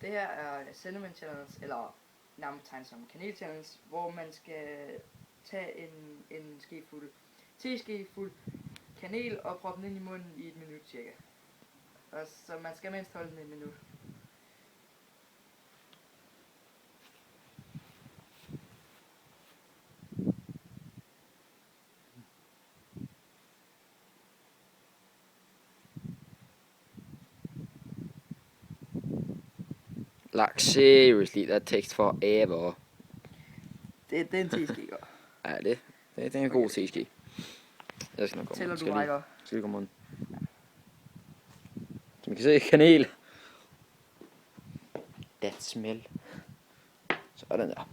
Det her er Cinnamon Challenge, eller nærmest tegnet som Kanel Challenge, hvor man skal tage en skefuld, teskefuld kanel og proppe den ind i munden i 1 minut cirka. Og så man skal mindst holde den 1 minut. Like seriously, that takes forever. Det er en teske, ikke? Ja, det er en god teske. Jeg skal nok komme. Tæller du rækker. Skal vi komme on? Som I kan se, kanel. That smell. Sådan der.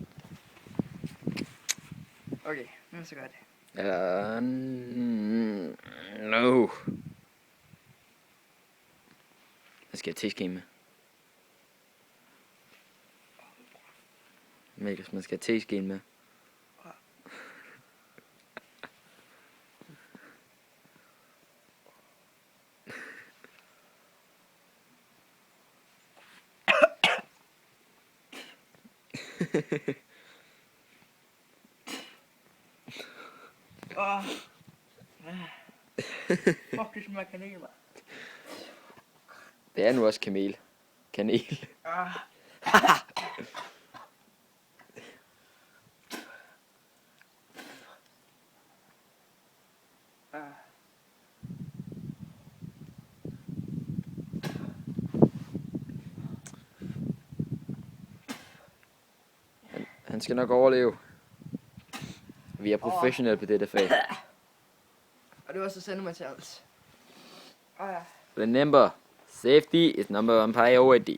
Okay, nu er det så godt. No. Jeg skal have teske med. Mælkes, man skal have teske med. Fuck, det smager kanel, mand. Det er nu også kanel. Han skal nok overleve. Vi er professionelle på dette fag. Og det var så Cinnamon Challenge. Remember, safety is number one priority.